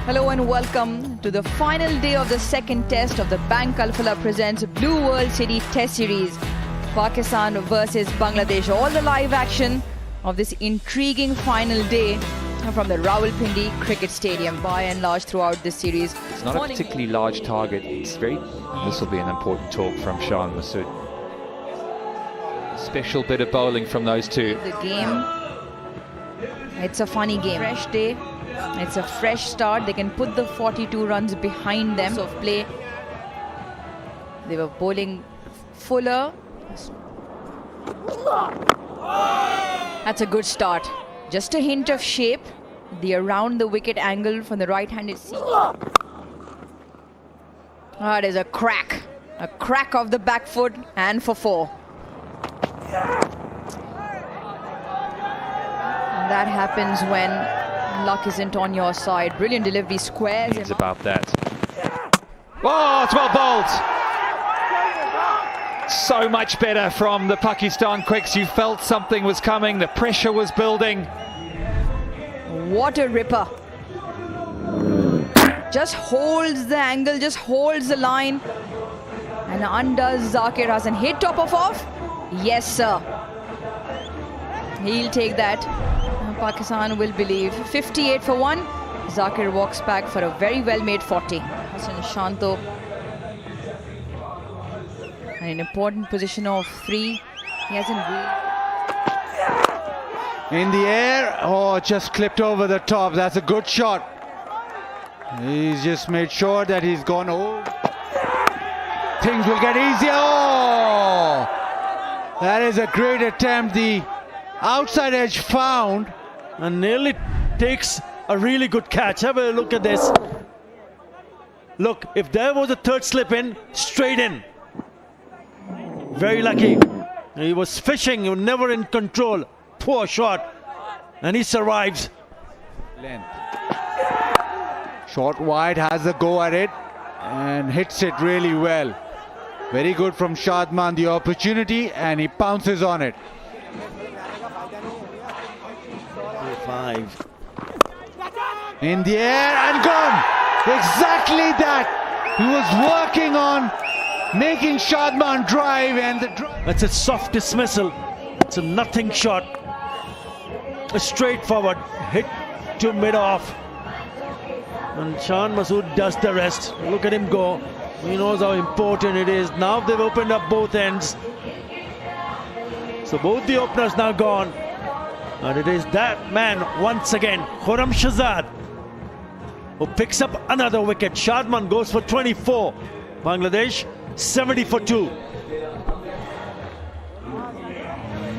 Hello and welcome to the final day of the second test of the Bank Alfala presents Blue World City Test Series. Pakistan versus Bangladesh. All the live action of this intriguing final day from the Rawalpindi Cricket Stadium by and large throughout this series. It's not a particularly large target. This will be an important talk from Shan Masood. Special bit of bowling from those two. The game, it's a funny game. Fresh day, it's a fresh start. They can put the 42 runs behind them of play. They were bowling fuller. That's a good start. Just a hint of shape. The around the wicket angle from the right-handed seam. That is a crack of the back foot, and for 4. And that happens when luck isn't on your side. Brilliant delivery, squares. It's about that. Oh, it's well bowled. So much better from the Pakistan quicks. You felt something was coming. The pressure was building. What a ripper. Just holds the angle, just holds the line. And undoes Zakir Hasan. Hit top of off? Yes, sir. He'll take that. Pakistan will believe. 58 for 1. Zakir walks back for a very well-made 40. Hassan Shanto. An important position of 3. He hasn't really... In the air, oh, just clipped over the top. That's a good shot. He's just made sure that he's gone over. Things will get easier. Oh, that is a great attempt. The outside edge found and nearly takes a really good catch. Have a look at this. Look, if there was a third slip in, straight in. Very lucky. He was fishing, he was never in control. Poor shot, and he survives. Length. Short wide, has a go at it and hits it really well. Very good from Shadman, the opportunity, and he pounces on it. 5. In the air and gone. Exactly that. He was working on making Shadman drive, and the drive. That's a soft dismissal. It's a nothing shot. A straightforward hit to mid-off. And Shan Masood does the rest. Look at him go. He knows how important it is. Now they've opened up both ends. So both the openers now gone. And it is that man once again, Khurram Shahzad, who picks up another wicket. Shadman goes for 24. Bangladesh 70 for 2.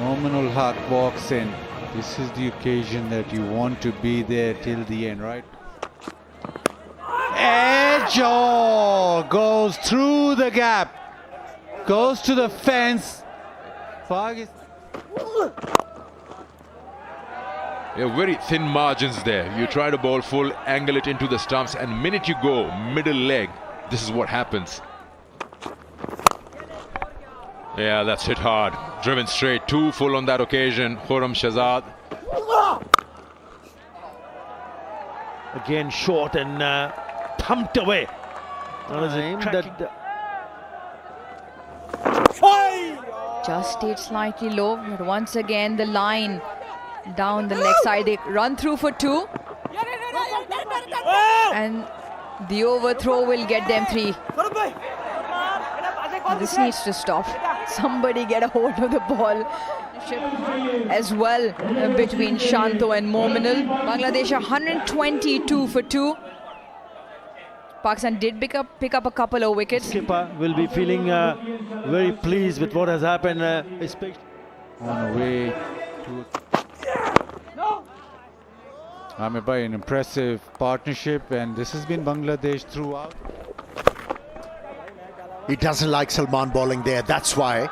Mominul Haq walks in. This is the occasion that you want to be there till the end, right? Edge, oh, goes through the gap, goes to the fence. Very thin margins there. You try to bowl full, angle it into the stumps, and minute you go middle leg, this is what happens. Yeah, that's hit hard. Driven straight. 2 full on that occasion. Khurram Shahzad. Again short and pumped away. Just stayed slightly low, but once again the line down the leg side. They run through for 2. And the overthrow will get them 3. This needs to stop. Somebody get a hold of the ball as well between Shanto and Mominul. Bangladesh 122 for 2. Pakistan did pick up a couple of wickets. Skipper will be feeling very pleased with what has happened. On the way to Amir Bhai, an impressive partnership, and this has been Bangladesh throughout. He doesn't like Salman bowling there. That's why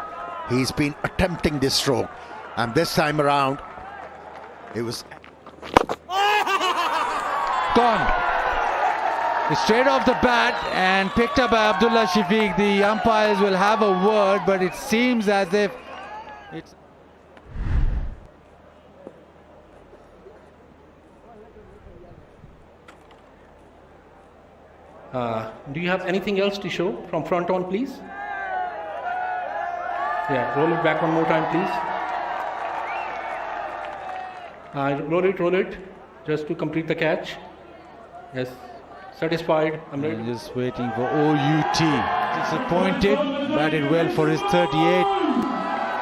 he's been attempting this stroke. And this time around, it was Gone. It's straight off the bat and picked up by Abdullah Shafiq. The umpires will have a word, but it seems as if it's... Do you have anything else to show from front on, please? Yeah, roll it back one more time, please. Roll it, just to complete the catch. Yes, satisfied. I'm ready. Just waiting for OUT. Disappointed. Batted well for his 38.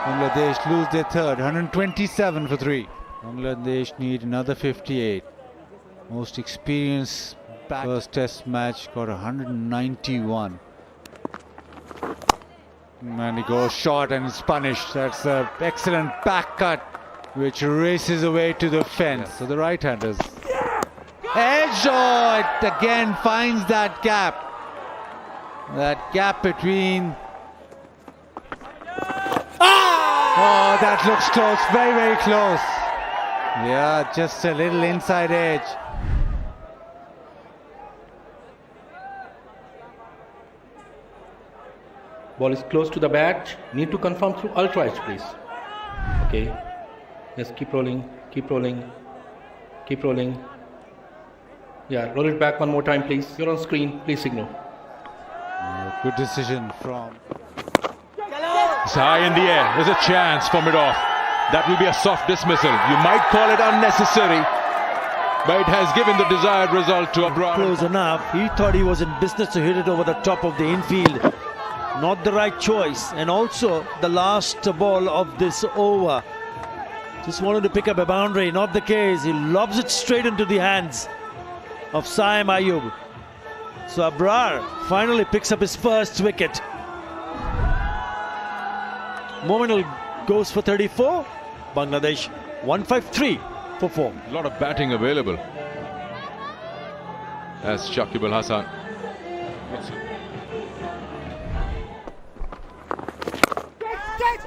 Bangladesh lose their third. 127 for 3. Bangladesh need another 58. Most experienced first test match got 191. And he goes short and is punished. That's an excellent back cut which races away to the fence. So the right-handers. Edge, oh, it again finds that gap. That gap between. Oh, that looks close. Very, very close. Yeah, just a little inside edge. Ball is close to the bat. Need to confirm through ultra edge, please. Okay. Yes, keep rolling, keep rolling, keep rolling. Yeah, roll it back one more time, please. You're on screen. Please signal. Good decision from. It's high in the air. There's a chance for mid-off. That will be a soft dismissal. You might call it unnecessary, but it has given the desired result to Abrar. Close enough. He thought he was in business to hit it over the top of the infield. Not the right choice. And also the last ball of this over. Just wanted to pick up a boundary. Not the case. He lobs it straight into the hands of Saim Ayub. So Abrar finally picks up his first wicket. Mominal goes for 34. Bangladesh 153 for 4. A lot of batting available. As Shakib Al Hasan.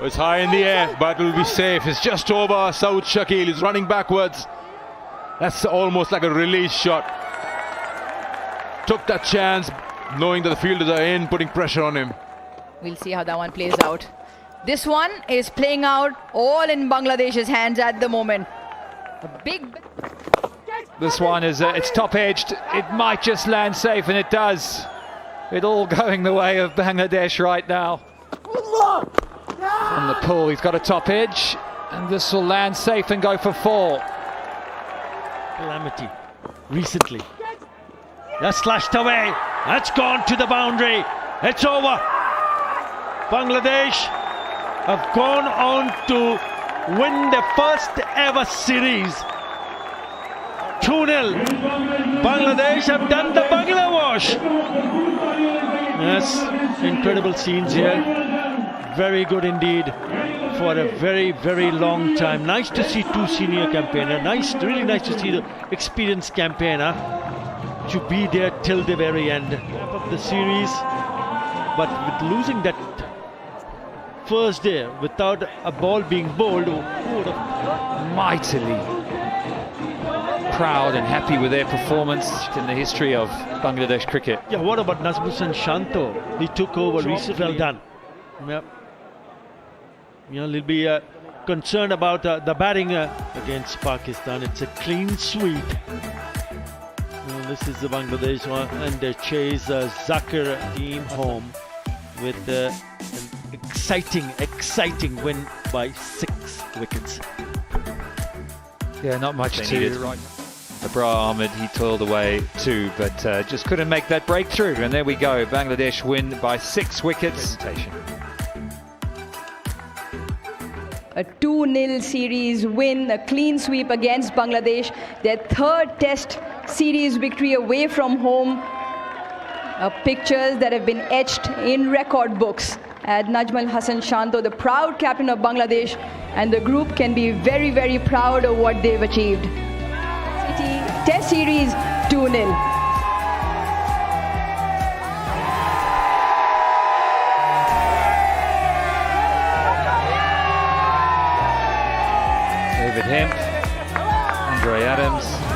It's high in the air, but it will be safe. It's just over. Saud Shakil is running backwards. That's almost like a release shot. Took that chance, knowing that the fielders are in, putting pressure on him. We'll see how that one plays out. This one is playing out all in Bangladesh's hands at the moment. A big. This one is it's top edged. It might just land safe, and it does. It all going the way of Bangladesh right now. From the pull, he's got a top edge, and this will land safe and go for 4. Calamity recently. That's slashed away. That's gone to the boundary. It's over. Bangladesh have gone on to win their first ever series. 2-0. Bangladesh have done the Bangla wash. Yes, incredible scenes here. Very good indeed for a very, very long time. Nice to see two senior campaigner. Really nice to see the experienced campaigner to be there till the very end of the series. But with losing that first day without a ball being bowled, who would have Mightily proud and happy with their performance in the history of Bangladesh cricket. Yeah, what about Nazmuddin Shanto? He took over recently. Well done. Yep. You know, they'll be concerned about the batting against Pakistan. It's a clean sweep. This is the Bangladesh one, and they chase Zakir team home with an exciting win by 6 wickets. Yeah, not much to right. Abrar Ahmed, he toiled away too, but just couldn't make that breakthrough. And there we go, Bangladesh win by 6 wickets. A 2-0 series win, a clean sweep against Bangladesh. Their third test series victory away from home. Pictures that have been etched in record books. At Najmal Hasan Shanto, the proud captain of Bangladesh, and the group can be very, very proud of what they've achieved. Test series 2-0. David Hemp, Andre Adams.